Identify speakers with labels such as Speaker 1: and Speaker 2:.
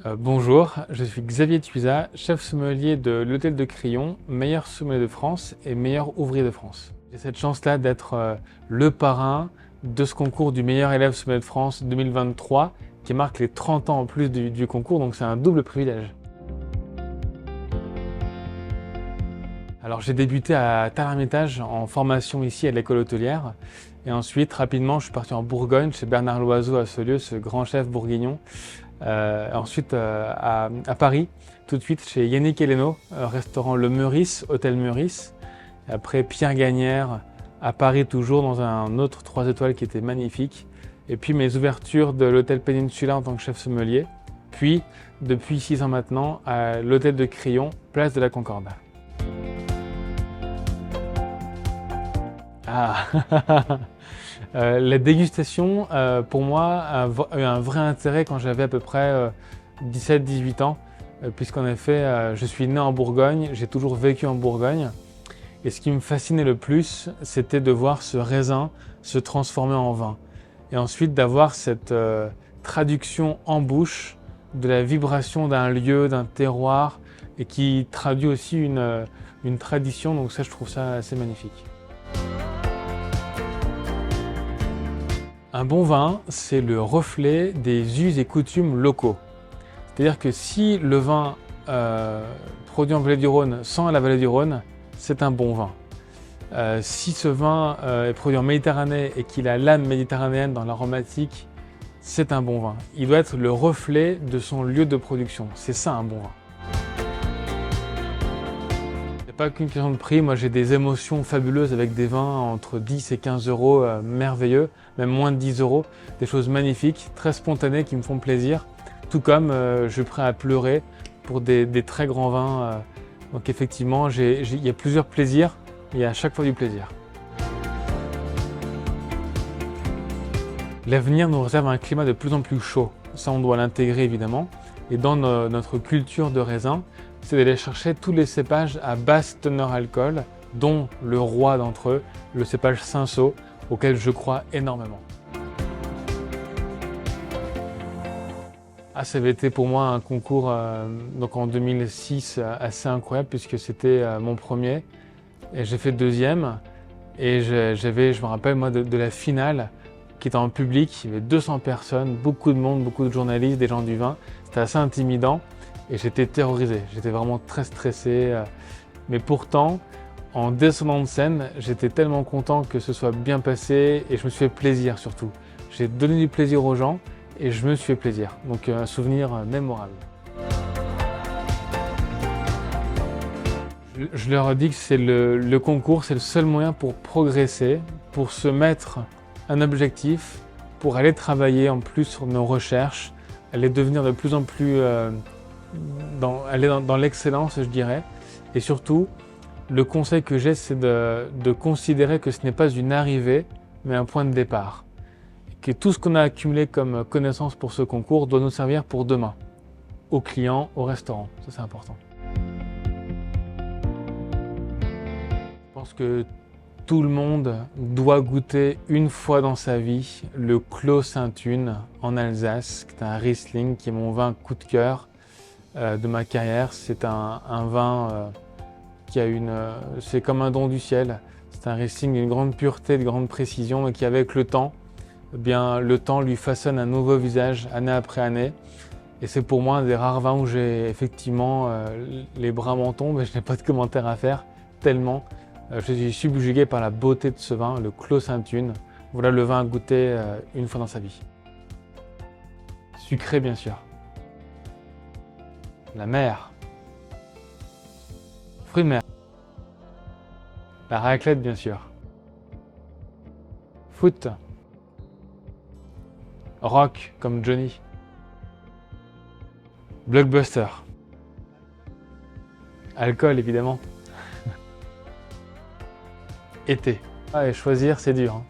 Speaker 1: Bonjour, je suis Xavier Tuisa, chef sommelier de l'Hôtel de Crillon, meilleur sommelier de France et meilleur ouvrier de France. J'ai cette chance-là d'être le parrain de ce concours du meilleur élève sommelier de France 2023 qui marque les 30 ans en plus du concours, donc c'est un double privilège. Alors j'ai débuté à Tel-Hermitage en formation ici à l'école hôtelière et ensuite rapidement je suis parti en Bourgogne chez Bernard Loiseau à Saulieu, ce grand chef bourguignon. Ensuite à Paris, tout de suite chez Yannick Heleno, restaurant Le Meurice, hôtel Meurice. Et après Pierre Gagnère à Paris toujours dans un autre 3 étoiles qui était magnifique. Et puis mes ouvertures de l'hôtel Peninsula en tant que chef sommelier. Puis depuis 6 ans maintenant à l'hôtel de Crillon, place de la Concorde. Ah la dégustation, pour moi, a eu un vrai intérêt quand j'avais à peu près 17-18 ans, puisqu'en effet, je suis né en Bourgogne, j'ai toujours vécu en Bourgogne. Et ce qui me fascinait le plus, c'était de voir ce raisin se transformer en vin. Et ensuite d'avoir cette traduction en bouche de la vibration d'un lieu, d'un terroir, et qui traduit aussi une tradition. Donc ça, je trouve ça assez magnifique. Un bon vin, c'est le reflet des us et coutumes locaux. C'est-à-dire que si le vin produit en Vallée du Rhône sent la Vallée du Rhône, c'est un bon vin. Si ce vin est produit en Méditerranée et qu'il a l'âme méditerranéenne dans l'aromatique, c'est un bon vin. Il doit être le reflet de son lieu de production. C'est ça un bon vin. Pas qu'une question de prix, moi j'ai des émotions fabuleuses avec des vins entre 10 et 15 euros merveilleux, même moins de 10 euros, des choses magnifiques, très spontanées qui me font plaisir, tout comme je suis prêt à pleurer pour des très grands vins. Donc effectivement, il y a plusieurs plaisirs, il y a à chaque fois du plaisir. L'avenir nous réserve un climat de plus en plus chaud, ça on doit l'intégrer évidemment, et dans notre culture de raisin, c'est d'aller chercher tous les cépages à basse teneur alcool, dont le roi d'entre eux, le cépage Cinsault, auquel je crois énormément. Ça avait été pour moi un concours donc en 2006 assez incroyable puisque c'était mon premier et j'ai fait deuxième et je me rappelle moi de la finale qui était en public, il y avait 200 personnes, beaucoup de monde, beaucoup de journalistes, des gens du vin, c'était assez intimidant. Et j'étais terrorisé, j'étais vraiment très stressé. Mais pourtant, en descendant de scène, j'étais tellement content que ce soit bien passé et je me suis fait plaisir surtout. J'ai donné du plaisir aux gens et je me suis fait plaisir. Donc un souvenir mémorable. Je leur ai dit que c'est le concours, c'est le seul moyen pour progresser, pour se mettre un objectif, pour aller travailler en plus sur nos recherches, aller devenir de plus en plus aller dans l'excellence, je dirais. Et surtout, le conseil que j'ai, c'est de considérer que ce n'est pas une arrivée, mais un point de départ. Que tout ce qu'on a accumulé comme connaissances pour ce concours doit nous servir pour demain, aux clients, au restaurant. Ça, c'est important. Je pense que tout le monde doit goûter une fois dans sa vie le Clos Sainte-Une en Alsace, qui est un Riesling, qui est mon vin coup de cœur de ma carrière. C'est un vin qui a c'est comme un don du ciel. C'est un Riesling d'une grande pureté, de grande précision et qui avec le temps, eh bien, le temps lui façonne un nouveau visage année après année. Et c'est pour moi un des rares vins où j'ai effectivement les bras m'en tombent et je n'ai pas de commentaires à faire tellement je suis subjugué par la beauté de ce vin, le Clos Sainte-Une. Voilà le vin à goûter une fois dans sa vie. Sucré bien sûr. La mer. Fruits de mer. La raclette bien sûr. Foot. Rock comme Johnny. Blockbuster. Alcool évidemment. Été. Et choisir c'est dur.